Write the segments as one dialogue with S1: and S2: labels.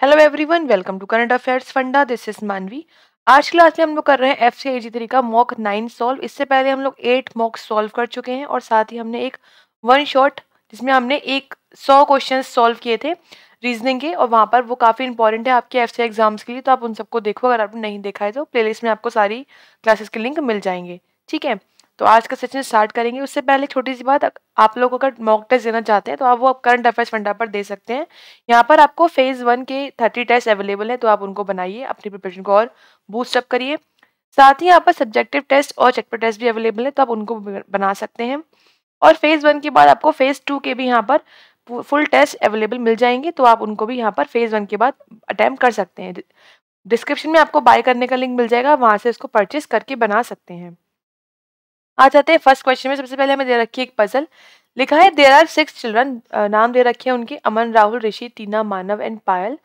S1: Hello everyone, welcome to current affairs funda. This is Manvi. आज class में हम लोग कर रहे हैं FCIG3 का मॉक 9 सॉल्व। इससे पहले हम लोग 8 मॉक सॉल्व कर चुके हैं और साथ ही हमने एक वन शॉट जिसमें हमने 100 क्वेश्चन सॉल्व किए थे रीजनिंग के, और वहाँ पर वो काफ़ी इंपॉर्टेंट है आपके FCI एग्जाम्स के लिए, तो आप उन सबको देखो। अगर आपने नहीं देखा है तो प्लेलिस्ट में आपको सारी क्लासेस के लिंक मिल जाएंगे। ठीक है, तो आज का सेशन स्टार्ट करेंगे। उससे पहले छोटी सी बात, आप लोग अगर मॉक टेस्ट देना चाहते हैं तो आप वो करंट अफेयर्स फंडा पर दे सकते हैं। यहाँ पर आपको फेज़ 1 के 30 टेस्ट अवेलेबल है, तो आप उनको बनाइए, अपनी प्रिपरेशन को और बूस्ट अप करिए। साथ ही यहाँ पर सब्जेक्टिव टेस्ट और चैप्टर टेस्ट भी अवेलेबल है, तो आप उनको बना सकते हैं। और फेज़ 1 के बाद आपको फेज़ 2 के भी यहाँ पर फुल टेस्ट अवेलेबल मिल जाएंगे, तो आप उनको भी यहाँ पर फेज़ 1 के बाद अटैम्प्ट कर सकते हैं। डिस्क्रिप्शन में आपको बाय करने का लिंक मिल जाएगा, वहाँ से इसको परचेस करके बना सकते हैं। आ जाते हैं फर्स्ट क्वेश्चन में। सबसे पहले हमें दे रखी है एक पजल। लिखा है देयर आर 6 चिल्ड्रन, नाम दे रखे हैं उनके Aman, Rahul, Rishi, Tina, Manav and Payal,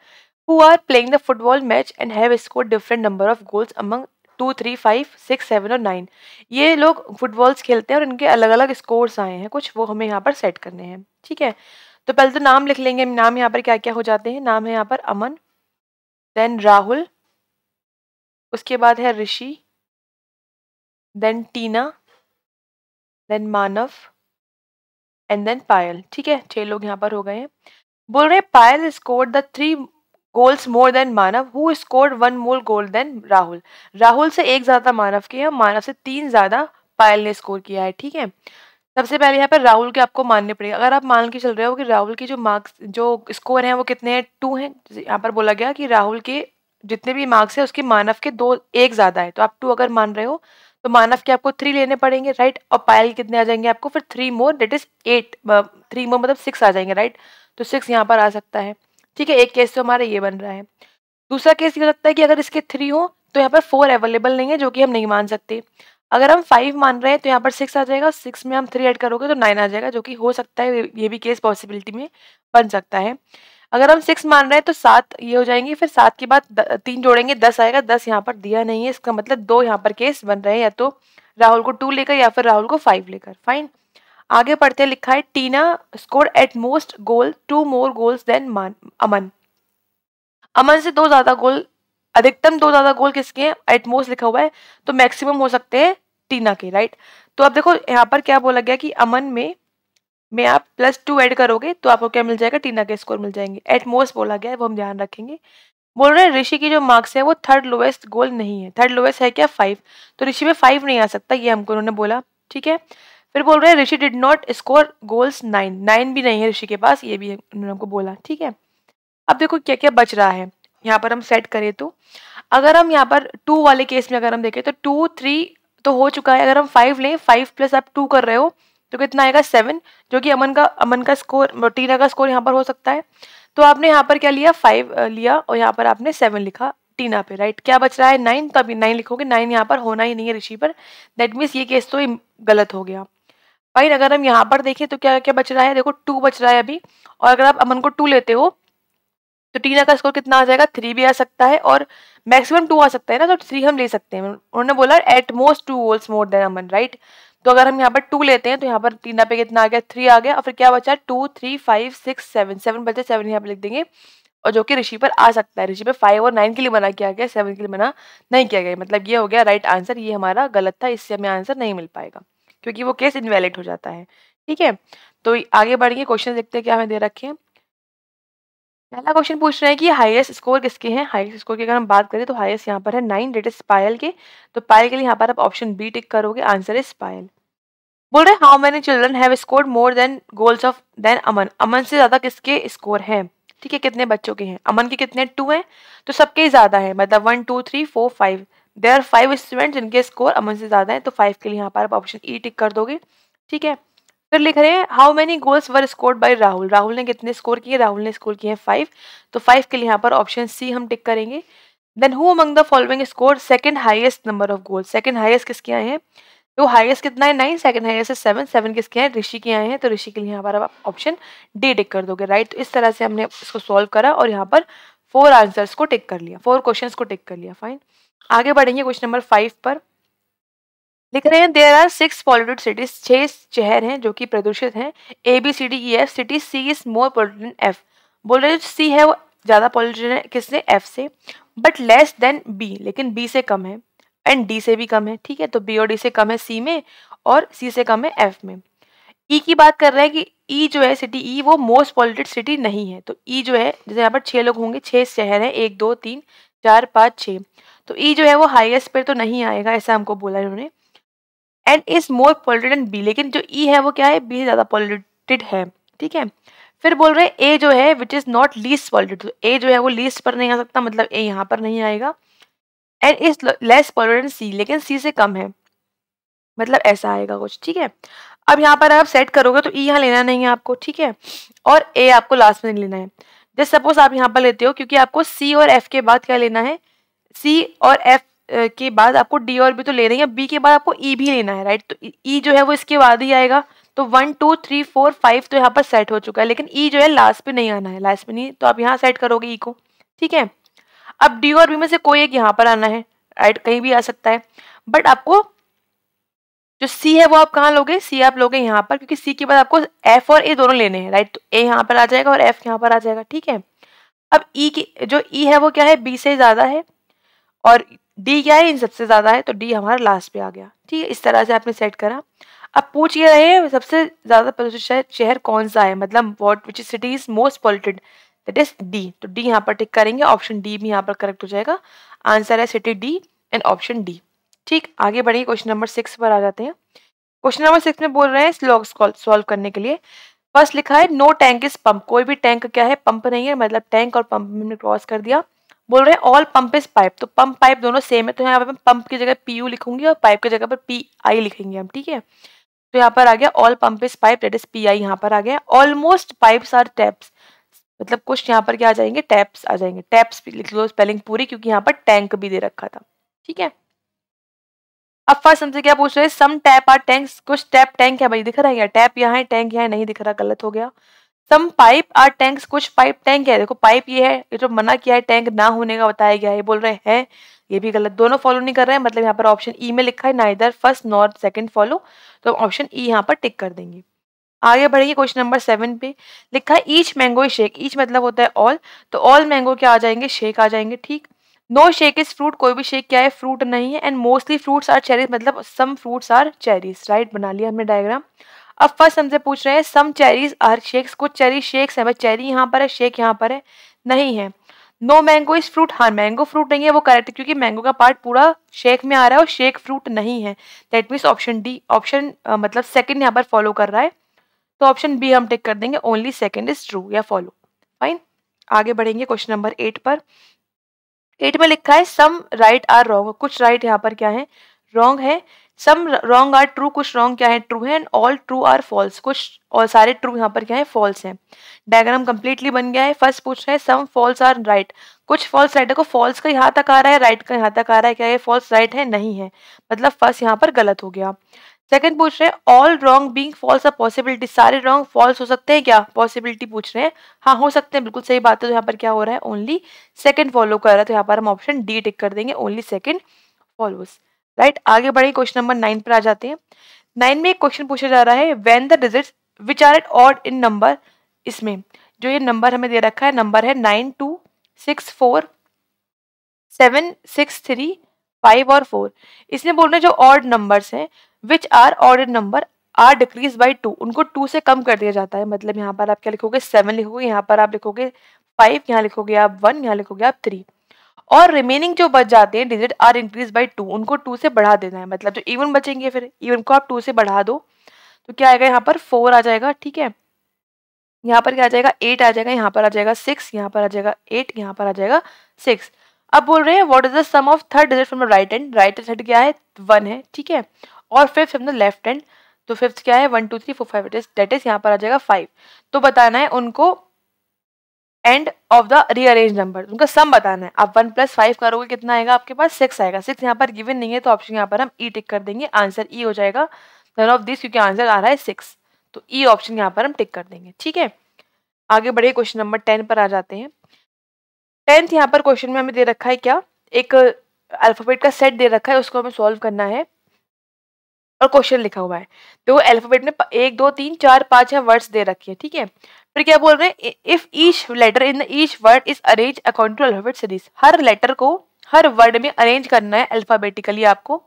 S1: who are playing the football match and have scored different number of goals among 2, 3, 5, 6, 7 और 9। ये लोग फुटबॉल्स खेलते हैं और इनके अलग अलग स्कोर्स आए हैं कुछ, वो हमें यहाँ पर सेट करने हैं। ठीक है, तो पहले तो नाम लिख लेंगे। नाम यहाँ पर क्या क्या हो जाते हैं। नाम है यहाँ पर अमन, देन राहुल, उसके बाद है Rishi, then Tina, then Manav and then Payal. ठीक है, 6 लोग यहाँ पर हो गए हैं। बोल रहे Payal scored the 3 goals more than Manav, who scored 1 more goal than Rahul. Rahul से 1 ज्यादा मानव के है, मानव से 3 ज्यादा पायल ने स्कोर किया है। ठीक है, सबसे पहले यहाँ पर राहुल के आपको मानने पड़ेगा। अगर आप मान के चल रहे हो कि राहुल की जो मार्क्स जो स्कोर है वो कितने हैं, 2 हैं। यहाँ पर बोला गया कि राहुल के जितने भी मार्क्स है उसके मानव के 1 ज्यादा है, तो आप 2 अगर मान रहे हो तो मानव के आपको 3 लेने पड़ेंगे, राइट। और पायल कितने आ जाएंगे आपको, फिर 3 मोर दैट इज 8, 3 मोर मतलब 6 आ जाएंगे, राइट। तो 6 यहाँ पर आ सकता है। ठीक है, एक केस तो हमारा ये बन रहा है। दूसरा केस ये हो सकता है कि अगर इसके 3 हो तो यहाँ पर 4 अवेलेबल नहीं है, जो कि हम नहीं मान सकते। अगर हम 5 मान रहे हैं तो यहाँ पर 6 आ जाएगा, 6 में हम 3 ऐड करोगे तो 9 आ जाएगा, जो कि हो सकता है, ये भी केस पॉसिबिलिटी में बन सकता है। अगर हम 6 मान रहे हैं तो 7 ये हो जाएंगे, फिर 7 के बाद 3 जोड़ेंगे 10 आएगा। 10 यहाँ पर दिया नहीं है, इसका मतलब 2 यहाँ पर केस बन रहे हैं, या तो राहुल को 2 लेकर या फिर राहुल को 5 लेकर। फाइन, आगे पढ़ते हैं। लिखा है Tina score at most goal 2 more goals than Aman. Aman से 2 ज्यादा गोल, अधिकतम 2 ज्यादा गोल किसके हैं, एट मोस्ट लिखा हुआ है, तो मैक्सिमम हो सकते हैं टीना के, राइट। तो अब देखो यहाँ पर क्या बोला गया कि अमन में आप +2 ऐड करोगे तो आपको क्या मिल जाएगा, टीना के स्कोर मिल जाएंगे। एट मोस्ट बोला गया है, वो हम ध्यान रखेंगे। बोल रहे हैं ऋषि की जो मार्क्स है वो थर्ड लोएस्ट गोल नहीं है। थर्ड लोएस्ट है क्या, 5, तो ऋषि में 5 नहीं आ सकता, ये हमको उन्होंने बोला। ठीक है, फिर बोल रहे हैं ऋषि डिड नॉट स्कोर गोल्स 9, 9 भी नहीं है ऋषि के पास, ये भी उन्होंने हमको बोला। ठीक है, अब देखो क्या क्या बच रहा है। यहाँ पर हम सेट करें तो अगर हम यहाँ पर 2 वाले केस में अगर हम देखें तो 2, 3 तो हो चुका है। अगर हम 5 लें, 5 प्लस आप 2 कर रहे हो तो कितना आएगा, 7, जो कि अमन का स्कोर, टीना का स्कोर यहाँ पर हो सकता है। तो आपने यहाँ पर क्या लिया, 5 लिया और यहाँ पर आपने 7 लिखा टीना पे, राइट। क्या बच रहा है, 9, तो अभी 9 लिखोगे। 9 यहाँ पर होना ही नहीं है ऋषि पर, दैट मीन्स ये केस तो गलत हो गया। फाइन, अगर हम यहाँ पर देखें तो क्या क्या बच रहा है, देखो 2 बच रहा है अभी, और अगर आप अमन को 2 लेते हो तो टीना का स्कोर कितना आ जाएगा, 3 भी आ सकता है और मैक्सिमम 2 आ सकता है ना, तो 3 हम ले सकते हैं। उन्होंने बोला at most 2 goals more then Aman, right. तो अगर हम यहाँ पर 2 लेते हैं तो यहाँ पर टीना पे कितना आ गया, 3 आ गया, और फिर क्या बचा, 2, 3, 5, 6, 7, 7 बचे, 7 यहाँ पे लिख देंगे, और जो कि ऋषि पर आ सकता है। ऋषि पे 5 और 9 के लिए मना किया गया, 7 के लिए मना नहीं किया गया, मतलब ये हो गया राइट आंसर। ये हमारा गलत था, इससे हमें आंसर नहीं मिल पाएगा क्योंकि वो केस इनवैलिड हो जाता है। ठीक है, तो आगे बढ़ेंगे, क्वेश्चन देखते हैं क्या हमें दे रखे हैं। पहला क्वेश्चन पूछ रहे हैं कि हाईएस्ट स्कोर किसके हैं। हाईएस्ट स्कोर की अगर हम बात करें तो हाईएस्ट यहाँ पर है 9, डेट इज पायल के। तो पायल के लिए यहाँ पर आप ऑप्शन बी टिक करोगे, आंसर इज पायल। बोल रहे how many children have scored more than goals of than Aman. Aman से ज्यादा किसके स्कोर हैं, ठीक है, कितने बच्चों के हैं। अमन के कितने, 2 हैं, तो सबके ही ज्यादा है, मतलब 1, 2, 3, 4, 5। देयर आर 5 स्टूडेंट्स जिनके स्कोर अमन से ज्यादा है, तो 5 के लिए यहाँ पर आप ऑप्शन ई टिक कर दोगे। ठीक है, फिर लिख रहे हैं how many goals were scored by Rahul. Rahul ने कितने स्कोर किए, राहुल ने स्कोर किए हैं 5, तो 5 के लिए यहाँ पर ऑप्शन सी हम टिक करेंगे। Then who among the following score second highest number of goals. Second highest किसके आए हैं, तो हाईएस्ट कितना है, 9, सेकंड हाईएस्ट है 7, 7 किसके हैं, ऋषि के आए हैं, तो ऋषि के लिए यहाँ पर आप ऑप्शन डी टिक कर दोगे, राइट। तो इस तरह से हमने इसको सॉल्व करा और यहाँ पर 4 आंसर्स को टिक कर लिया, 4 क्वेश्चंस को टिक कर लिया। फाइन, आगे बढ़ेंगे क्वेश्चन नंबर 5 पर। लिख रहे हैं देयर आर 6 पॉल्यूटेड सिटीज, 6 शहर हैं जो कि प्रदूषित हैं। A B C D E F, city C is more polluted then F। बोल रहे हैं सी है वो ज़्यादा पॉल्यूटेड है किससे, एफ से, बट लेस देन बी, लेकिन बी से कम है एंड डी से भी कम है, ठीक है। तो बी और डी से कम है सी में और सी से कम है एफ में। ई की बात कर रहे हैं कि ई जो है सिटी ई वो मोस्ट पॉल्यूटेड सिटी नहीं है। तो ई जो है, जैसे यहाँ पर 6 लोग होंगे, 6 शहर हैं, 1 2 3 4 5 6, तो ई जो है वो हाईएस्ट पे तो नहीं आएगा, ऐसा हमको बोला इन्होंने। And is more polluted and B, लेकिन जो ई है वो क्या है, बी से ज्यादा पॉल्यूटेड है, ठीक है। फिर बोल रहे हैं ए जो है which is not least polluted, तो ए जो है वो लीस्ट पर नहीं आ सकता, मतलब ए यहाँ पर नहीं आएगा। एंड इज लेस पॉल्यूटेड सी, लेकिन सी से कम है, मतलब ऐसा आएगा कुछ, ठीक है। अब यहाँ पर आप सेट करोगे तो ई यहाँ लेना नहीं है आपको, ठीक है, और ए आपको लास्ट में लेना है। जैसे सपोज आप यहाँ पर लेते हो, क्योंकि आपको सी और एफ के बाद क्या लेना है, सी और एफ के बाद आपको डी और बी तो ले रही है, बी के बाद आपको ई भी लेना है, राइट। तो ई जो है वो इसके बाद ही आएगा। तो 1 2 3 4 5 तो यहाँ पर सेट हो चुका है, लेकिन ई जो है लास्ट पे नहीं आना है, लास्ट पे नहीं, तो आप यहाँ सेट करोगे ई को, ठीक है। अब डी और बी में से कोई एक यहाँ पर आना है, राइट, कहीं भी आ सकता है, बट आपको जो सी है वो आप कहाँ लोगे, सी आप लोगे यहाँ पर, क्योंकि सी के बाद आपको एफ और ए दोनों लेने हैं, राइट। तो ए यहाँ पर आ जाएगा और एफ यहाँ पर आ जाएगा, ठीक है। अब ई की जो ई है वो क्या है, बी से ज्यादा है, और डी क्या है, इन सबसे ज्यादा है, तो डी हमारा लास्ट पे आ गया, ठीक है। इस तरह से आपने सेट करा। अब पूछ ये रहे हैं सबसे ज्यादा प्रदूषित शहर कौन सा है, मतलब what which city is most polluted, that is D. तो डी यहाँ पर टिक करेंगे, ऑप्शन डी भी यहाँ पर करेक्ट हो जाएगा। आंसर है city D and option D. ठीक, आगे बढ़िए, क्वेश्चन नंबर 6 पर आ जाते हैं। क्वेश्चन नंबर 6 में बोल रहे हैं स्लॉग्स सॉल्व करने के लिए। फर्स्ट लिखा है नो टैंक इज पंप, कोई भी टैंक क्या है, पंप नहीं है, मतलब टैंक और पंप हमने क्रॉस कर दिया। बोल रहे हैं ऑल पंप इज पाइप, तो पंप पाइप दोनों सेम है, तो यहाँ पर पंप की जगह पी यू लिखूंगी और पाइप की जगह पर पी आई लिखेंगे हम, ठीक है। तो यहाँ पर आ गया all pump is pipe, that is P I यहाँ पर आ गया। ऑलमोस्ट पाइप्स आर टैप्स, मतलब कुछ यहाँ पर क्या आ जाएंगे, टैप्स आ जाएंगे। टैप्स लिख लो स्पेलिंग पूरी, क्योंकि यहाँ पर टैंक भी दे रखा था, ठीक है। अब फर्स्ट हमसे क्या पूछ रहे हैं, सम टैप आर टैंक्स, कुछ टैप टैंक है भाई, दिख रहा है क्या, टैप यहाँ है टैंक यहाँ नहीं दिख रहा, गलत हो गया। सम पाइप आर टैंक्स, कुछ पाइप टैंक है, देखो पाइप ये है, ये जो मना किया है टैंक ना होने का बताया गया है, ये बोल रहे हैं ये भी गलत, दोनों फॉलो नहीं कर रहे हैं, मतलब यहाँ पर ऑप्शन ई में लिखा है neither first nor second follow, तो ऑप्शन ई यहाँ पर टिक कर देंगे। आगे बढ़ेंगे, क्वेश्चन नंबर 7 पे लिखा है ईच मैंगो शेक, ईच मतलब होता है ऑल, तो ऑल मैंगो क्या आ जाएंगे, शेक आ जाएंगे, ठीक। नो शेक इज फ्रूट, कोई भी शेक क्या है, फ्रूट नहीं है। And mostly fruits are cherries, मतलब some fruits are cherries, right, बना लिया हमने डायग्राम। अब फर्स्ट हमसे पूछ रहे हैं सम चेरीज आर शेक्स, कुछ चेरी शेक्स है, भाई चेरी यहाँ पर है, शेक यहाँ पर है, नहीं है। नो मैंगो इज फ्रूट, हाँ मैंगो फ्रूट नहीं है, वो करेक्ट है, क्योंकि मैंगो का पार्ट पूरा शेक में आ रहा है और शेक फ्रूट नहीं है, that means option D, option मतलब सेकंड यहाँ पर फॉलो कर रहा है, तो ऑप्शन बी हम टिक कर देंगे, ओनली सेकंड इज ट्रू या फॉलो, फाइन। आगे बढ़ेंगे क्वेश्चन नंबर 8 पर। 8 में लिखा है सम राइट आर रॉन्ग, कुछ राइट यहाँ पर क्या है, रॉन्ग है। सम रॉन्ग आर ट्रू, कुछ रॉन्ग क्या है, ट्रू है। And all true are false, कुछ और सारे ट्रू यहाँ पर क्या है, फॉल्स है। डायग्राम कंप्लीटली बन गया है। फर्स्ट पूछ रहे हैं सम फॉल्स आर राइट, कुछ फॉल्स राइट है, को फॉल्स का यहाँ तक आ रहा है, राइट का यहाँ तक आ रहा है, क्या ये फॉल्स राइट है, नहीं है, मतलब फर्स्ट यहाँ पर गलत हो गया। सेकंड पूछ रहे हैं all wrong being false a possibility, सारे रॉन्ग फॉल्स हो सकते हैं क्या, पॉसिबिलिटी पूछ रहे हैं, हाँ हो सकते हैं, बिल्कुल सही बात है। तो यहाँ पर क्या हो रहा है, ओनली सेकंड फॉलो कर रहा है, तो यहाँ पर हम ऑप्शन डी टिक कर देंगे, ओनली सेकंड फॉलोस, राइट। आगे बढ़े, क्वेश्चन नंबर 9 पर आ जाते हैं। 9 में एक क्वेश्चन पूछा जा रहा है when the digits which are at odd in number, इसमें जो ये नंबर हमें दे रखा है, नंबर है 9 2 6 4 7 6 3 5 और 4, इसमें बोल रहे हैं जो ऑड नंबर्स हैं which are odd number are decrease by 2, उनको 2 से कम कर दिया जाता है, मतलब यहाँ पर आप क्या लिखोगे, 7 लिखोगे, यहाँ पर आप लिखोगे 5, यहाँ लिखोगे आप 1, यहाँ लिखोगे आप 3, और रिमेनिंग जो बच जाते हैं डिजिट आर इंक्रीज बाई 2, उनको 2 से बढ़ा देना है, मतलब जो इवन बचेंगे फिर इवन को आप 2 से बढ़ा दो, तो क्या आएगा, यहाँ पर 4 आ जाएगा, ठीक है। यहाँ पर क्या आ जाएगा, 8 आ जाएगा, यहाँ पर आ जाएगा 6, यहाँ पर आ जाएगा 8, यहाँ पर आ जाएगा 6। अब बोल रहे हैं what is the sum of third digit from the right hand, right side क्या है, 1 है, ठीक है, और fifth from the left hand, तो फिफ्थ क्या है, 1 2 3 4 5, इट इज दैट इज यहाँ पर आ जाएगा 5। तो बताना है उनको end of the rearrange number, उनका सम बताना है। आप 1 + 5 करोगे कितना आएगा आपके पास, 6 आएगा। 6 यहाँ पर गिवन नहीं है, तो ऑप्शन यहाँ पर हम ई टिक कर देंगे, आंसर ई हो जाएगा नन ऑफ दिस, क्योंकि आंसर आ रहा है 6, तो ई ऑप्शन यहाँ पर हम टिक कर देंगे, ठीक है। आगे बढ़े, क्वेश्चन नंबर 10 पर आ जाते हैं। 10th यहाँ पर क्वेश्चन में हमें दे रखा है क्या, एक अल्फाबेट का सेट दे रखा है, उसको हमें सॉल्व करना है। और क्वेश्चन लिखा हुआ है। तो अल्फाबेट में 1 2 3 4 5 है वर्ड्स दे रखी है, ठीक है। फिर क्या बोल रहे हैं, if each letter in each word is arrange according to alphabet series, हर लेटर को हर वर्ड में अरेंज करना है अल्फाबेटिकली आपको।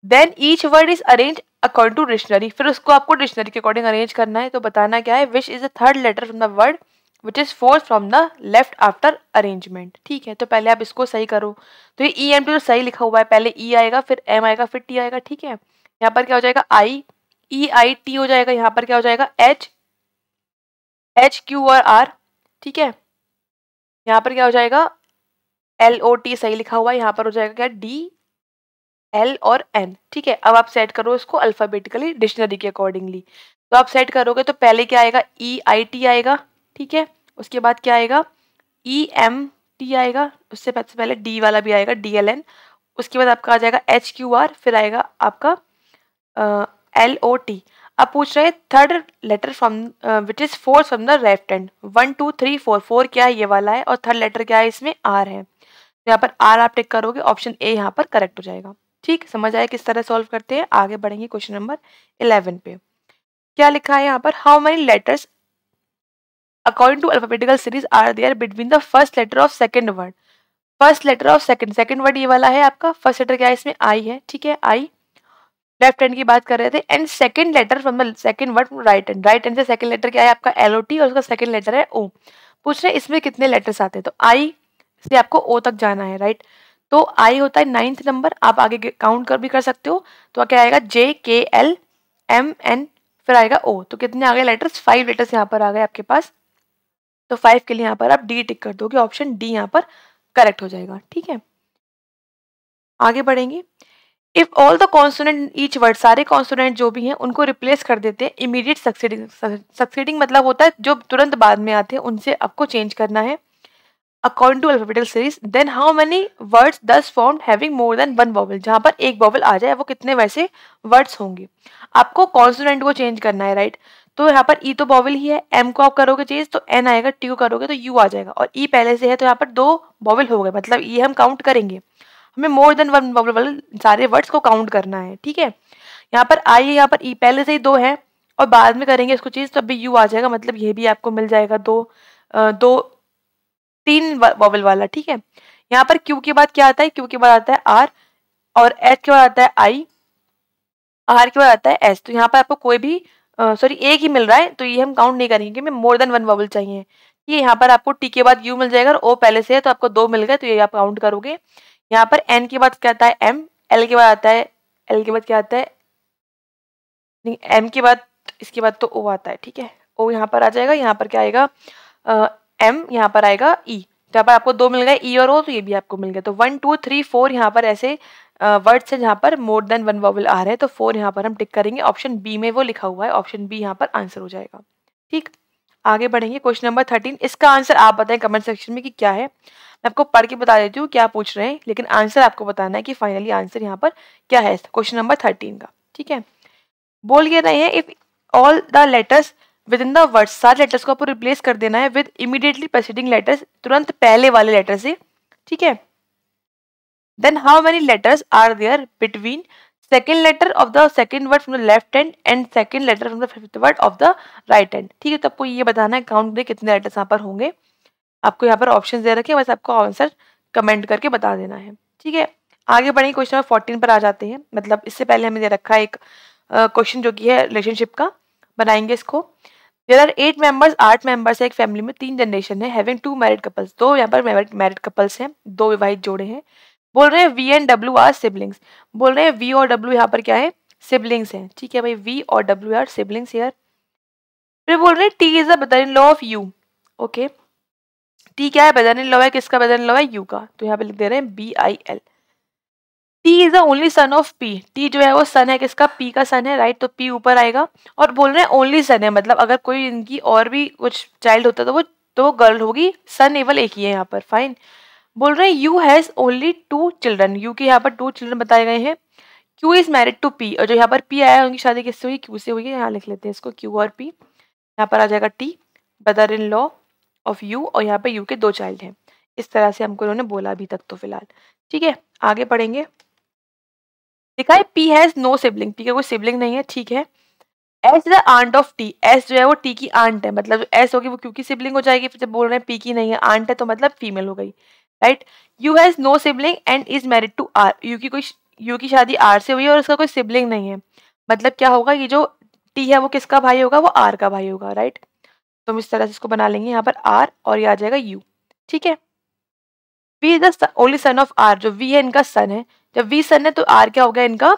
S1: Then each word is arrange according to dictionary, फिर उसको आपको डिक्शनरी के अकॉर्डिंग अरेंज करना है। तो बताना क्या है, which is the third letter from the word which is fourth from the left after arrangement, ठीक है। तो पहले आप इसको सही करो। तो ये ई एम टी तो सही लिखा हुआ है, पहले ई आएगा फिर एम आएगा फिर टी आएगा, ठीक है। यहाँ पर क्या हो जाएगा, आई ई आई टी हो जाएगा। यहाँ पर क्या हो जाएगा, एच एच क्यू और आर, ठीक है। यहाँ पर क्या हो जाएगा, एल ओ टी सही लिखा हुआ है। यहाँ पर हो जाएगा क्या, डी एल और एन, ठीक है। अब आप सेट करो इसको अल्फाबेटिकली डिक्शनरी के अकॉर्डिंगली। तो आप सेट करोगे तो पहले क्या आएगा, ई आई टी आएगा, ठीक है। उसके बाद क्या आएगा, ई एम टी आएगा, उससे पहले डी वाला भी आएगा, डी एल एन। उसके बाद आपका आ जाएगा एच क्यू आर, फिर आएगा आपका एल ओ टी। अब पूछ रहे हैं third letter from which is fourth from the left hand, 1 2 3 4, 4 क्या है, ये वाला है, और थर्ड लेटर क्या है इसमें, आर है। यहाँ पर आर आप टिक करोगे, ऑप्शन ए यहाँ पर करेक्ट हो जाएगा। ठीक, समझ आया किस तरह सॉल्व करते हैं। आगे बढ़ेंगे क्वेश्चन नंबर 11 पे। क्या लिखा है यहाँ पर, how many letters according to alphabetical series are there between the first letter of second word. First letter of second word ये वाला है आपका, फर्स्ट लेटर क्या है इसमें, आई है, ठीक है। आई लेफ्ट हैंड की बात कर रहे थे, and second letter from the second word from right hand. Right hand से सेकंड लेटर क्या है आपका, एल ओ टी, और उसका सेकंड लेटर है ओ। पूछ रहे इसमें कितने लेटर्स आते हैं, तो आई से आपको ओ तक जाना है, राइट। तो आई होता है 9th नंबर, आप आगे काउंट कर भी कर सकते हो। तो क्या आएगा, जे के एल एम एन, फिर आएगा ओ। तो कितने आ गए लेटर्स, 5 लेटर्स यहाँ पर आ गए आपके पास। तो 5 के लिए यहाँ पर आप डी टिक कर दोगे, ऑप्शन डी यहाँ पर करेक्ट हो जाएगा, ठीक है। आगे बढ़ेंगे। If all the consonant each word, सारे कॉन्सोनेंट जो भी हैं उनको रिप्लेस कर देते हैं इमीडिएट सक्सीडिंग। सक्सीडिंग मतलब होता है जो तुरंत बाद में आते हैं, उनसे आपको चेंज करना है according to alphabetical series. Then how many words thus formed having more than one vowel, जहां पर एक वॉवल आ जाए वो कितने वैसे वर्ड्स होंगे। आपको कॉन्सोनेंट को चेंज करना है, राइट। तो यहाँ पर ई तो वॉवल ही है, एम को आप करोगे चेंज तो एन आएगा, टी को करोगे तो यू आ जाएगा, और ई पहले से है तो यहाँ पर 2 वॉवल हो गए, मतलब ये हम काउंट करेंगे। हमें मोर देन वन वॉवल वाले सारे वर्ड्स को काउंट करना है, ठीक है। यहाँ पर आई है, यहाँ पर ई पहले से ही 2 है, और बाद में करेंगे इसको चीज तो अभी यू आ जाएगा, मतलब ये भी आपको मिल जाएगा 3 वॉवल वाला, ठीक है। यहाँ पर क्यू के बाद क्या आता है, क्यू के बाद आता है आर, और एच के बाद आता है आई, आर के बाद आता है एस। तो यहाँ पर आपको कोई भी सॉरी एक ही मिल रहा है, तो ये हम काउंट नहीं करेंगे, हमें मोर देन वन वॉवल चाहिए। ये यहाँ पर आपको टी के बाद यू मिल जाएगा, और ओ पहले से है तो आपको 2 मिल गए, तो ये आप काउंट करोगे। यहाँ पर एन के बाद क्या आता है, एम, एल के बाद आता है, एल के बाद क्या आता है, नहीं एम के बाद, इसके बाद तो ओ आता है, ठीक है। ओ यहाँ पर आ जाएगा, यहाँ पर क्या आएगा, एम, यहाँ पर आएगा ई। जहाँ पर आपको 2 मिल गए ई और ओ, तो ये भी आपको मिल गया। तो 1 2 3 4 यहाँ पर ऐसे वर्ड्स है जहाँ पर मोर देन वन वॉवल आ रहे हैं, तो 4 यहाँ पर हम टिक करेंगे, ऑप्शन बी में वो लिखा हुआ है, ऑप्शन बी यहाँ पर आंसर हो जाएगा, ठीक। आगे बढ़ेंगे क्वेश्चन नंबर 13। इसका आंसर आप बताएं कमेंट सेक्शन में कि क्या है। मैं आपको पढ़ के बता देती हूँ क्या पूछ रहे हैं, लेकिन आंसर आपको बताना है कि फाइनली आंसर यहाँ पर क्या है क्वेश्चन नंबर 13 का, ठीक है। बोल ये रहे हैं, if all the letters with in the word, सारे लेटर्स को आपको रिप्लेस कर देना है विद इमीडिएटली प्रेसिडिंग लेटर्स, तुरंत पहले वाले लेटर से, ठीक है। Then how many letters are there between second letter of the second word from the left hand and second letter from the fifth word of the right hand, ठीक है। तो आपको ये बताना है काउंट में कितने लेटर्स यहाँ पर होंगे। आपको यहाँ पर ऑप्शन दे रखे हैं, बस आपको आंसर कमेंट करके बता देना है, ठीक है। आगे बढ़ेंगे क्वेश्चन नंबर 14 पर आ जाते हैं। मतलब इससे पहले हमें दे रखा है एक क्वेश्चन जो कि है रिलेशनशिप का, बनाएंगे इसको। देयर आर 8 मेंबर्स, 8 मेंबर्स है एक फैमिली में, 3 जनरेशन है, हैविंग 2 मैरिड कपल्स, 2 यहाँ पर मैरिड कपल्स हैं, 2 विवाहित जोड़े हैं। बोल रहे हैं V and W are siblings, बोल रहे हैं वी और डब्ल्यू यहाँ पर क्या है, सिबलिंग्स हैं, ठीक है भाई, वी और डब्ल्यू आर सिबलिंग्स हियर। फिर बोल रहे हैं T is the brother in law of U, okay. T क्या है, ब्रदर इन लॉ है, किसका ब्रदर इन लॉ है, यू का, तो यहाँ पे लिख दे रहे हैं B I L. T is the only son of P, T जो है वो सन है किसका, पी का सन है, राइट। तो पी ऊपर आएगा, और बोल रहे हैं ओनली सन है, मतलब अगर कोई इनकी और भी कुछ चाइल्ड होता तो वो गर्ल होगी, सन केवल एक ही है यहाँ पर, फाइन। बोल रहे हैं U has only 2 children, U के यहाँ पर 2 चिल्ड्रन बताए गए हैं। Q is married to P, और जो यहाँ पर पी आया है उनकी शादी किससे हुई, क्यू से हुई है, यहाँ लिख लेते हैं इसको, क्यू और पी। यहाँ पर आ जाएगा T brother in law of you, और यहाँ पे यू के 2 चाइल्ड हैं। इस तरह से हमको उन्होंने बोला अभी तक तो फिलहाल, ठीक है। आगे पढ़ेंगे। लिखा है P has no sibling, P का कोई सिबलिंग नहीं है, ठीक है। S is the aunt of T, S जो है वो टी की आंट है, मतलब एस होगी वो क्यू की सिबलिंग हो जाएगी, फिर जब बोल रहे हैं पी की नहीं है, आंट है, तो मतलब फीमेल हो गई, right. U has no sibling and is married to R, U की शादी आर से हुई है और उसका कोई सिबलिंग नहीं है, मतलब क्या होगा, ये जो टी है वो किसका भाई होगा, वो आर का भाई होगा, राइट। तो हम इस तरह से इसको बना लेंगे यहाँ पर आर और ये आ जाएगा यू, ठीक है। V is the only son of R, जो वी है इनका सन है, जब वी सन है तो आर क्या हो गया इनका,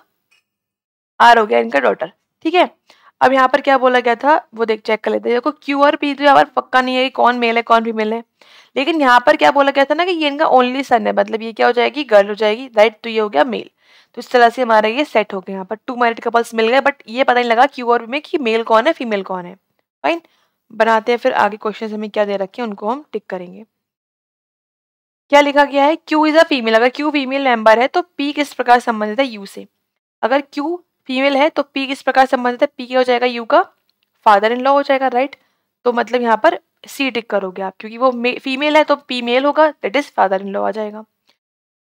S1: आर हो गया इनका डॉटर, ठीक है। अब यहाँ पर क्या बोला गया था वो देख चेक कर लेते हैं। देखो क्यू और पी तो यहाँ पर पक्का नहीं है कि कौन मेल है कौन फीमेल है, लेकिन यहाँ पर क्या बोला गया था ना कि ये इनका ओनली सन है, मतलब ये क्या हो जाएगी, गर्ल हो जाएगी, राइट। तो ये हो गया मेल, तो इस तरह से हमारा ये सेट हो गया। यहाँ पर 2 मैरिड कपल्स मिल गए, बट ये पता नहीं लगा क्यू और पी में कि मेल कौन है फीमेल कौन है। फाइन, बनाते हैं फिर आगे क्वेश्चन हमें क्या दे रखे हैं उनको हम टिक करेंगे। क्या लिखा गया है, क्यू इज अ फीमेल, अगर क्यू फीमेल मेंबर है तो पी किस प्रकार संबंधित है यू से। अगर क्यू फीमेल है तो पी किस प्रकार संबंधित है, पी क्या हो जाएगा, यू का फादर इन लॉ हो जाएगा, राइट। तो मतलब यहाँ पर सी टिक करोगे आप, क्योंकि वो फीमेल है तो पी मेल होगा, that is father in law आ जाएगा।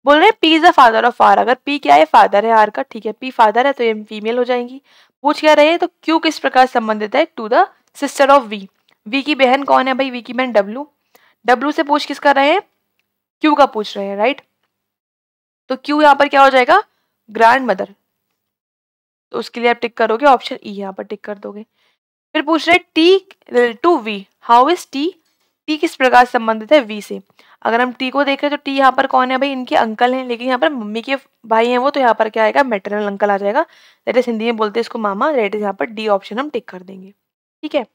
S1: बोल रहे हैं P is the father of R, अगर पी क्या है, फादर है आर का, ठीक है, पी फादर है तो ये फीमेल हो जाएंगी। पूछ क्या रहे हैं, तो क्यू किस प्रकार संबंधित है to the sister of V, V की बहन कौन है भाई, वी की बहन डब्ल्यू, डब्ल्यू से पूछ किस कर रहे हैं, क्यू का पूछ रहे हैं, राइट। तो क्यू यहाँ पर क्या हो जाएगा, ग्रैंड मदर, तो उसके लिए आप टिक करोगे ऑप्शन ई, यहाँ पर टिक कर दोगे। फिर पूछ रहे T to V, how is T, T किस प्रकार संबंधित है वी से। अगर हम टी को देख रहे हैं तो टी यहाँ पर कौन है भाई, इनके अंकल हैं, लेकिन यहाँ पर मम्मी के भाई हैं वो, तो यहाँ पर क्या आएगा, मैटरनल अंकल आ जाएगा, दैट इज हिंदी में बोलते हैं इसको मामा, दैट इज यहाँ पर डी ऑप्शन हम टिक कर देंगे, ठीक है।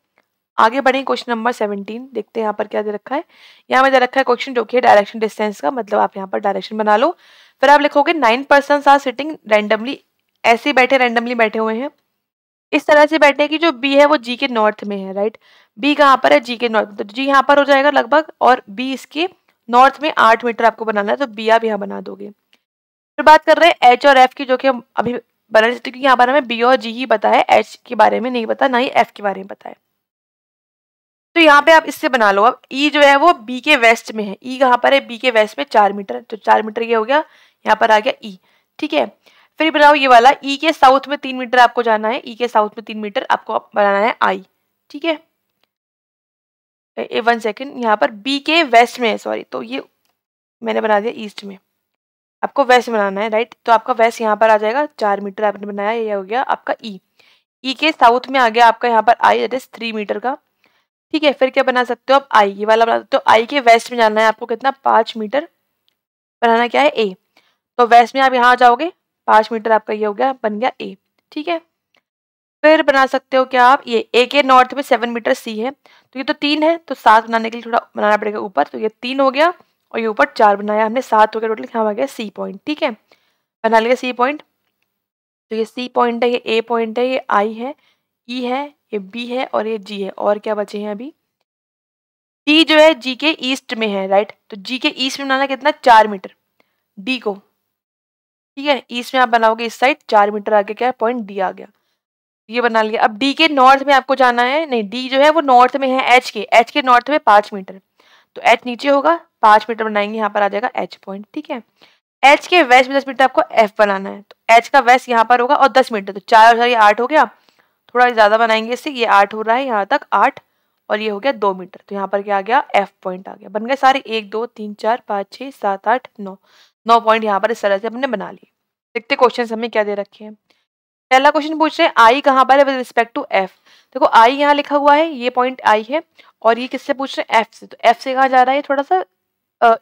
S1: आगे बढ़े क्वेश्चन नंबर 17, देखते हैं यहाँ पर क्या दे रखा है। यहाँ में दे रखा है क्वेश्चन जो कि है डायरेक्शन डिस्टेंस का, मतलब आप यहाँ पर डायरेक्शन बना लो। फिर आप लिखोगे 9 पर्सन्स आर सिटिंग रैंडमली, ऐसे बैठे रैंडमली बैठे हुए हैं, इस तरह से बैठे कि जो बी है वो जी के नॉर्थ में है, राइट। बी कहाँ पर है, जी के नॉर्थ, तो जी यहाँ पर हो जाएगा लगभग, और बी इसके नॉर्थ में 8 मीटर आपको बनाना है, तो बी आप यहाँ बना दोगे। फिर बात कर रहे हैं एच और एफ की, जो कि हम अभी बना सकते, क्योंकि यहाँ पर हमें बी और जी ही पता है, एच के बारे में नहीं पता, ना ही एफ के बारे में पता है। तो यहाँ पे आप इससे बना लो। अब ई जो है वो बी के वेस्ट में है, ई कहाँ पर है, बी के वेस्ट में 4 मीटर, तो 4 मीटर ये हो गया, यहाँ पर आ गया ई, ठीक है। फिर बनाओ ये वाला, ई के साउथ में 3 मीटर आपको जाना है, ई के साउथ में 3 मीटर आपको बनाना है आई, ठीक है। 1 सेकेंड, यहाँ पर बी के वेस्ट में है, सॉरी, तो ये मैंने बना दिया ईस्ट में, आपको वेस्ट बनाना है, राइट। तो आपका वेस्ट यहाँ पर आ जाएगा, 4 मीटर आपने बनाया, ये हो गया आपका ई, ई के साउथ में आ गया आपका यहाँ पर आई, दैट इज 3 मीटर का, ठीक है। फिर क्या बना सकते हो आप, आई ये वाला बना सकते हो, आई के वेस्ट में जाना है आपको कितना, 5 मीटर बनाना, क्या है ए, तो वेस्ट में आप यहाँ आ जाओगे, 5 मीटर आपका ये हो गया, बन गया ए, ठीक है। फिर बना सकते हो क्या आप, ये ए के नॉर्थ में 7 मीटर सी है, तो ये तो 3 है, तो 7 बनाने के लिए थोड़ा बनाना पड़ेगा ऊपर, तो ये 3 हो गया, और ये ऊपर 4 बनाया हमने, 7 हो गया टोटल, यहाँ आ गया सी पॉइंट, ठीक है। बना लिया सी पॉइंट, तो ये सी पॉइंट है, ये ए पॉइंट है, ये आई है, ई है, ये बी है, और ये जी है, और क्या बचे हैं अभी, डी जो है जी के ईस्ट में है, राइट। तो जी के ईस्ट में बनाना कितना, 4 मीटर डी को, ठीक है। ईस्ट में आप बनाओगे इस साइड, 4 मीटर आगे क्या है, पॉइंट डी आ गया, ये बना लिया। अब डी के नॉर्थ में आपको जाना है, नहीं डी जो है वो नॉर्थ में है एच के नॉर्थ में 5 मीटर, तो एच नीचे होगा, 5 मीटर बनाएंगे, यहाँ पर आ जाएगा एच पॉइंट, ठीक है। एच के वेस्ट में 10 मीटर आपको एफ बनाना है, तो एच का वेस्ट यहाँ पर होगा और 10 मीटर, तो 4 और 8 हो गया, थोड़ा ज़्यादा बनाएंगे इससे, ये 8 हो रहा है यहाँ तक 8, और ये हो गया 2 मीटर, तो यहाँ पर क्या आ गया, एफ पॉइंट आ गया, बन गए सारे 1 2 3 4 5 6 7 8 9, 9 पॉइंट यहाँ पर इस तरह से हमने बना लिए। देखते क्वेश्चन हमें क्या दे रखे हैं। पहला क्वेश्चन पूछ रहे हैं आई कहाँ पर है विद रिस्पेक्ट टू एफ, देखो आई यहाँ लिखा हुआ है, ये पॉइंट आई है, और ये किससे पूछ रहे हैं, एफ से, तो एफ से कहाँ जा रहा है, थोड़ा सा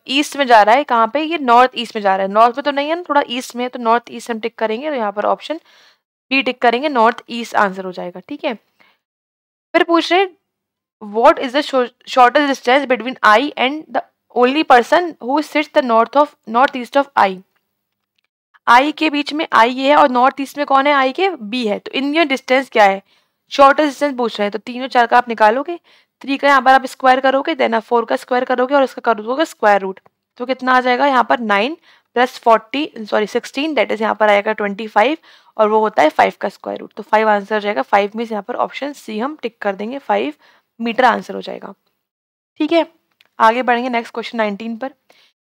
S1: ईस्ट में जा रहा है, कहाँ पे, ये नॉर्थ ईस्ट में जा रहा है, नॉर्थ में तो नहीं है ना, थोड़ा ईस्ट में है, तो नॉर्थ ईस्ट हम टिक करेंगे, तो यहाँ पर ऑप्शन बी टिक करेंगे, नॉर्थ ईस्ट आंसर हो जाएगा, ठीक है। फिर पूछ रहे what is the shortest distance between I and the only person who sits the north east of I, I के बीच में आई ये है और नॉर्थ ईस्ट में कौन है, आई के बी है, तो इनमें डिस्टेंस क्या है, शॉर्टेस्ट डिस्टेंस पूछ रहे हैं, तो 3 और 4 का आप निकालोगे, 3 का यहाँ पर आप स्क्वायर करोगे, देन आप 4 का स्क्वायर करोगे और इसका कर दोगे स्क्वायर रूट, तो कितना आ जाएगा यहाँ पर 9 प्लस 16, दैट इज यहाँ पर आएगा 25, और वो होता है 5 का स्क्वायर रूट, तो 5 आंसर हो जाएगा, 5 मीन्स यहाँ पर ऑप्शन सी हम टिक कर देंगे, 5 मीटर आंसर हो जाएगा, ठीक है। आगे बढ़ेंगे नेक्स्ट क्वेश्चन 19 पर।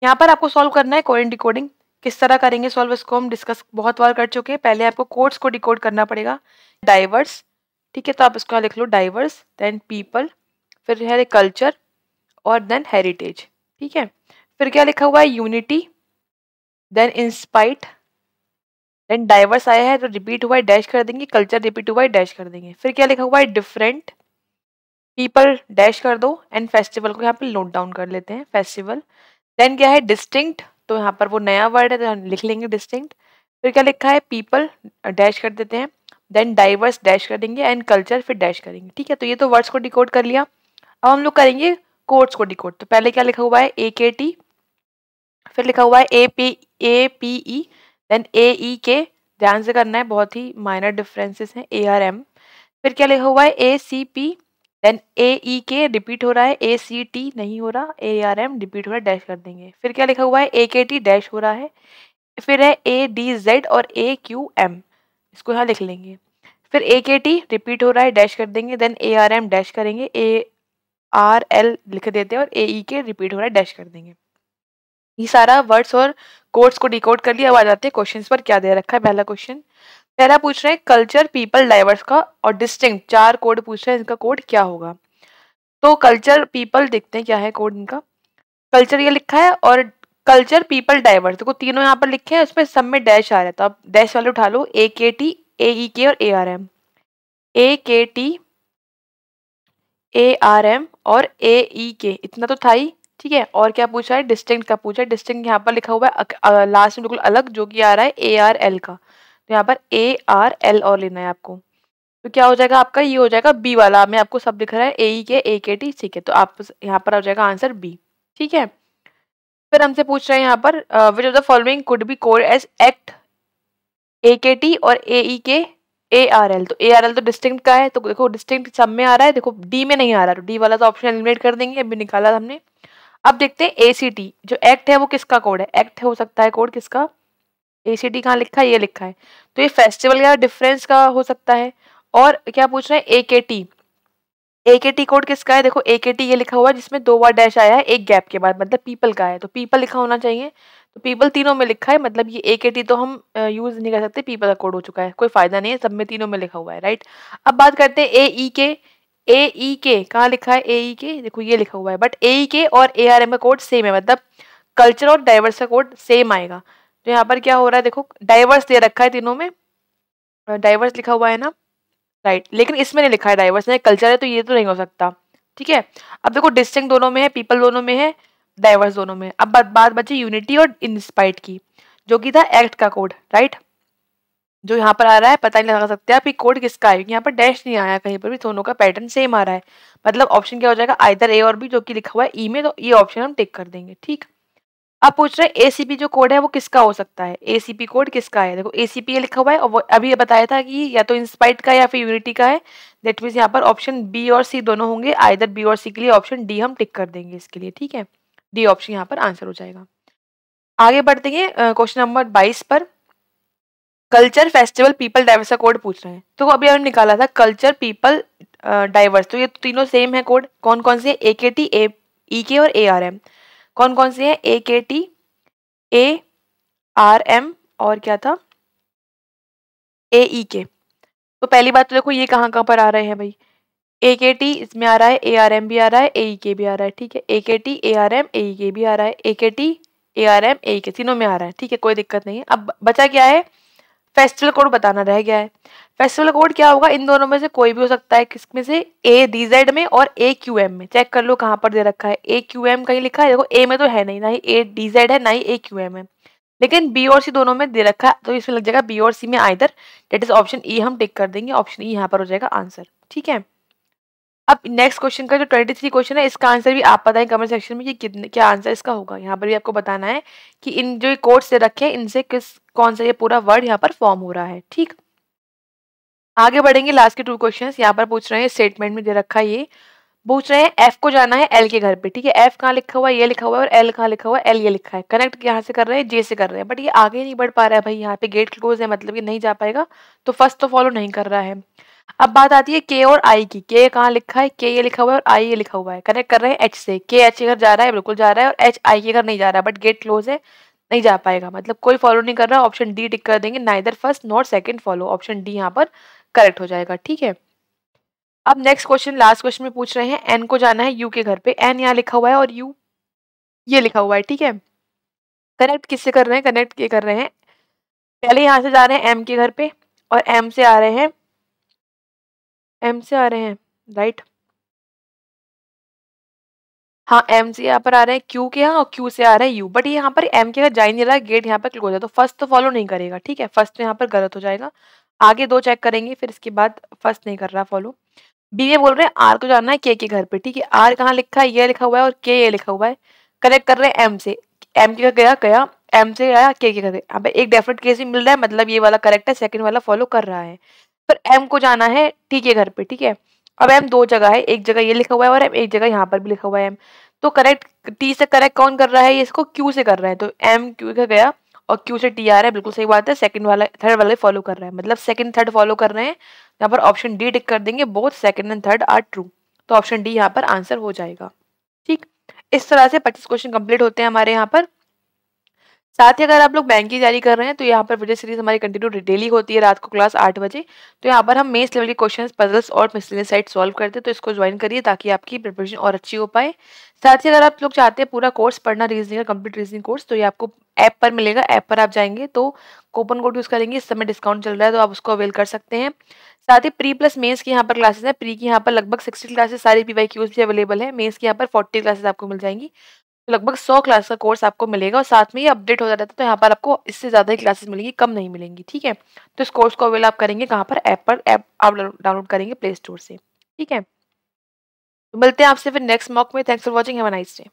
S1: यहाँ पर आपको सॉल्व करना है कोएन डिकोडिंग, किस तरह करेंगे सॉल्व, इसको हम डिस्कस बहुत बार कर चुके हैं। पहले आपको कोड्स को डिकोड करना पड़ेगा। डाइवर्स, ठीक है, तो आप इसको यहाँ लिख लो डाइवर्स, देन पीपल, फिर है कल्चर और देन हेरिटेज, ठीक है। फिर क्या लिखा हुआ है, unity, then inspite, then diverse आया है तो रिपीट हुआ है डैश कर देंगे, कल्चर रिपीट हुआ है डैश कर देंगे। फिर क्या लिखा हुआ है, डिफरेंट, पीपल डैश कर दो, एंड फेस्टिवल को यहाँ पे नोट डाउन कर लेते हैं, फेस्टिवल। देन क्या है, डिस्टिंक्ट, तो यहाँ पर वो नया वर्ड है तो हम लिख लेंगे डिस्टिंक्ट। फिर क्या लिखा है, पीपल डैश कर देते हैं, देन डाइवर्स डैश कर देंगे, एंड कल्चर फिर डैश करेंगे, ठीक है। तो ये तो वर्ड्स को डिकोड कर लिया। अब हम लोग करेंगे कोड्स को डिकोड। तो पहले क्या लिखा हुआ है, AKT, फिर लिखा हुआ है APE, देन AEK, ध्यान से करना है, बहुत ही माइनर डिफरेंसेस हैं, ARM। फिर क्या लिखा हुआ है, ACP, देन AEK रिपीट हो रहा है, ACT नहीं हो रहा, ARM रिपीट हो रहा है, डैश कर देंगे। फिर क्या लिखा हुआ है, AKT डैश हो रहा है, फिर है ADZ और AQM, इसको यहाँ लिख लेंगे। फिर AKT रिपीट हो रहा है, डैश कर देंगे, देन ARM डैश करेंगे, ARL लिख देते हैं और AEK रिपीट हो रहा है, डैश कर देंगे। ये सारा वर्ड्स और कोड्स को डिकोड कर लिया। अब आ जाते हैं क्वेश्चंस पर। क्या दे रखा है, पहला क्वेश्चन, पहला पूछ रहे हैं कल्चर पीपल डाइवर्स का और डिस्टिंक्ट, 4 कोड पूछ रहे हैं, इनका कोड क्या होगा। तो कल्चर पीपल देखते हैं क्या है कोड इनका। कल्चर ये लिखा है और कल्चर पीपल डाइवर्स, देखो तीनों यहाँ पर लिखे हैं, उसमें सब में डैश आ रहा है, तो आप डैश वाले उठा लो, AKT, AEK और ARM, AKT, ARM और AEK, इतना तो था ही, ठीक है। और क्या पूछा है, डिस्टिंक्ट का पूछा है। डिस्टिंक्ट यहाँ पर लिखा हुआ है लास्ट में बिल्कुल अलग, जो कि आ रहा है ARL का, तो यहाँ पर ARL और लेना है आपको। तो क्या हो जाएगा आपका, ये हो जाएगा बी वाला, में आपको सब दिख रहा है AEK AKT, ठीक है। तो आप यहाँ पर आ जाएगा आंसर बी, ठीक है। फिर हमसे पूछ रहे हैं यहाँ पर which of the following could be code as act, AKT और AEK ARL, तो ARL तो डिस्टिंक्ट का है, तो देखो डिस्टिंक्ट सब में आ रहा है, देखो डी में नहीं आ रहा, तो डी वाला तो ऑप्शन एलिमिनेट कर देंगे, अभी निकाला हमने। अब देखते हैं ACT, जो एक्ट है वो किसका कोड है, एक्ट हो सकता है कोड किसका, ACT कहाँ लिखा है, ये लिखा है, तो ये फेस्टिवल या डिफरेंस का हो सकता है। और क्या पूछ रहे हैं, AKT, AKT कोड किसका है, देखो AKT ये लिखा हुआ है जिसमें 2 बार डैश आया है एक गैप के बाद, मतलब पीपल का है, तो पीपल लिखा होना चाहिए, तो पीपल तीनों में लिखा है, मतलब ये AKT तो हम यूज नहीं कर सकते, पीपल का कोड हो चुका है, कोई फायदा नहीं है, सब में तीनों में लिखा हुआ है, राइट। अब बात करते हैं AEK, AEK कहाँ लिखा है, AEK देखो ये लिखा हुआ है, बट AEK और ARM का कोड सेम है, मतलब कल्चर और डाइवर्स का कोड सेम आएगा। तो यहाँ पर क्या हो रहा है, देखो डाइवर्स दे रखा है तीनों में, डाइवर्स लिखा हुआ है ना, राइट, लेकिन इसमें नहीं लिखा है डाइवर्स, नहीं कल्चर है, तो ये तो नहीं हो सकता, ठीक है। अब देखो डिस्टिंक्ट दोनों में है, पीपल दोनों में है, डाइवर्स दोनों में। अब बात बची यूनिटी और इंस्पाइट की, जो कि था एक्ट का कोड, राइट, जो यहाँ पर आ रहा है पता नहीं लगा सकते आप ये कोड किसका है, क्योंकि यहाँ पर डैश नहीं आया कहीं पर भी, दोनों का पैटर्न सेम आ रहा है, मतलब ऑप्शन क्या हो जाएगा, आइदर ए और बी, जो कि लिखा हुआ है ई में, तो ये ऑप्शन हम टिक कर देंगे, ठीक। अब पूछ रहे हैं ACP जो कोड है वो किसका हो सकता है, ACP कोड किसका है, देखो ACP ये लिखा हुआ है और वो अभी ये बताया था कि या तो इंस्पाइट का या फिर यूनिटी का है, दैट मीन्स यहाँ पर ऑप्शन बी और सी दोनों होंगे, आइदर बी और सी के लिए ऑप्शन डी हम टिक कर देंगे इसके लिए, ठीक है, डी ऑप्शन यहाँ पर आंसर हो जाएगा। आगे बढ़ते हैं क्वेश्चन नंबर 22 पर, कल्चर फेस्टिवल पीपल डाइवर्स का कोड पूछ रहे हैं। तो अभी हमने निकाला था कल्चर पीपल डाइवर्स, तो ये तीनों सेम है कोड, कौन कौन से, AKT AEK और ARM, कौन कौन से हैं, AKT ARM और क्या था, AEK। तो पहली बात तो देखो ये कहाँ कहाँ पर आ रहे हैं भाई, AKT इसमें आ रहा है, ARM भी आ रहा है, AEK भी आ रहा है, ठीक है, AKT ARM AEK भी आ रहा है, AKT ARM AEK तीनों में आ रहा है, ठीक है, कोई दिक्कत नहीं है। अब बचा क्या है, फेस्टिवल कोड बताना रह गया है। फेस्टिवल कोड क्या होगा, इन दोनों में से कोई भी हो सकता है, किसमें से, ADZ में और AQM में, चेक कर लो कहाँ पर दे रखा है, AQM कहीं लिखा है, देखो A में तो है नहीं, ना ही ADZ है ना ही AQM है, लेकिन B और C दोनों में दे रखा है, तो इसमें लग जाएगा B और C में either, that is option E हम टिक कर देंगे, ऑप्शन ई यहाँ पर हो जाएगा आंसर, ठीक है। अब नेक्स्ट क्वेश्चन का जो 23 क्वेश्चन है, इसका आंसर भी आप बताएं कमेंट सेक्शन में कि कितने क्या आंसर इसका होगा। यहाँ पर भी आपको बताना है कि इन जो कोड्स दे रखे हैं इनसे कौन सा ये पूरा वर्ड यहाँ पर फॉर्म हो रहा है, ठीक। आगे बढ़ेंगे, लास्ट के 2 क्वेश्चंस यहाँ पर पूछ रहे हैं, स्टेटमेंट में दे रखा है, ये पूछ रहे हैं F को जाना है L के घर पे, ठीक है, F कहाँ लिखा हुआ है, ये लिखा हुआ है, और L कहाँ लिखा हुआ है, L ये लिखा है, कनेक्ट यहाँ से कर रहे हैं, J से कर रहे हैं, बट ये आगे नहीं बढ़ पा रहा है भाई, यहाँ पे गेट क्लोज है, मतलब ये नहीं जा पाएगा, तो फर्स्ट तो फॉलो नहीं कर रहा है। अब बात आती है K और I की, K कहाँ लिखा है, K ये लिखा हुआ है और I ये लिखा हुआ है, कनेक्ट कर रहे हैं H से, K H के घर जा रहा है, बिल्कुल जा रहा है, और H I के घर नहीं जा रहा है, बट गेट क्लोज है, नहीं जा पाएगा, मतलब कोई फॉलो नहीं कर रहा, ऑप्शन डी टिक कर देंगे, neither first nor second follow, option D यहाँ पर करेक्ट हो जाएगा। ठीक है, अब नेक्स्ट क्वेश्चन, लास्ट क्वेश्चन में पूछ रहे हैं एन को जाना है यू के घर पे, एन यहाँ लिखा हुआ है और यू ये लिखा हुआ है। ठीक है, कनेक्ट किससे कर रहे हैं, कनेक्ट ये कर रहे हैं, पहले यहाँ से जा रहे हैं एम के घर पे और एम से आ रहे हैं, एम से आ रहे हैं, राइट, हाँ एम से यहाँ पर आ रहे हैं क्यू के यहाँ और क्यू से आ रहे हैं यू, बट ये यहाँ पर एम के घर जा ही नहीं रहा, गेट यहाँ पर क्लोज है, तो फर्स्ट तो फॉलो नहीं करेगा। ठीक है, फर्स्ट तो यहाँ पर गलत हो जाएगा, आगे दो चेक करेंगे फिर इसके बाद फर्स्ट नहीं कर रहा फॉलो। बी में बोल रहे हैं आर को जाना है के घर पे। ठीक है, आर कहाँ लिखा है, ये लिखा हुआ है और के ये लिखा हुआ है, कनेक्ट कर रहे हैं एम से, एम के घर गया गया, एम से आया के घर गया, यहाँ पे एक डेफिनेट केस ही मिल रहा है, मतलब ये वाला करेक्ट है, सेकंड वाला फॉलो कर रहा है। पर एम को जाना है टी के घर पे। ठीक है, अब एम दो जगह है, एक जगह ये लिखा हुआ है और एक जगह यहाँ पर भी लिखा हुआ है एम, तो करेक्ट टी से करेक्ट कौन कर रहा है, ये इसको क्यू से कर रहा है, तो एम क्यू का गया और क्यू से टी आ रहा है, बिल्कुल सही बात है, सेकंड वाला थर्ड वाला फॉलो कर रहा है, मतलब सेकंड थर्ड फॉलो कर रहे हैं, यहाँ पर ऑप्शन डी टिक कर देंगे, both second and third are true, तो ऑप्शन डी यहाँ पर आंसर हो जाएगा। ठीक, इस तरह से 25 क्वेश्चन कंप्लीट होते हैं हमारे यहाँ पर। साथ ही अगर आप लोग बैंक की तैयारी कर रहे हैं तो यहाँ पर वीडियो सीरीज हमारी कंटिन्यू डेली होती है रात को क्लास 8 बजे, तो यहाँ पर हम मेंस लेवल के क्वेश्चंस, पजल्स और मिसलेनियस साइट सॉल्व करते हैं, तो इसको ज्वाइन करिए ताकि आपकी प्रिपरेशन और अच्छी हो पाए। साथ ही अगर आप लोग चाहते हैं पूरा कोर्स पढ़ना, रीजनिंग का कंप्लीट रीजनिंग कोर्स, तो ये आपको ऐप पर मिलेगा, ऐप पर आप जाएंगे तो कूपन कोड यूज़ करेंगे, इस समय डिस्काउंट चल रहा है तो आप उसको अवेल कर सकते हैं। साथ ही प्री प्लस मेंस की यहाँ पर क्लासेस है, प्री की यहाँ पर लगभग 60 क्लासेस, सारी PYQs भी अवेलेबल है, मेंस की यहाँ पर 40 क्लासेस आपको मिल जाएंगी, तो लगभग 100 क्लास का कोर्स आपको मिलेगा और साथ में ये अपडेट होता रहता है, तो यहाँ पर आपको इससे ज़्यादा ही क्लासेस मिलेंगी, कम नहीं मिलेंगी। ठीक है, तो इस कोर्स को अवेल आप करेंगे कहाँ पर, ऐप आप डाउनलोड करेंगे प्ले स्टोर से। ठीक है, तो मिलते हैं आपसे फिर नेक्स्ट मॉक में। Thanks for watching, have a nice day.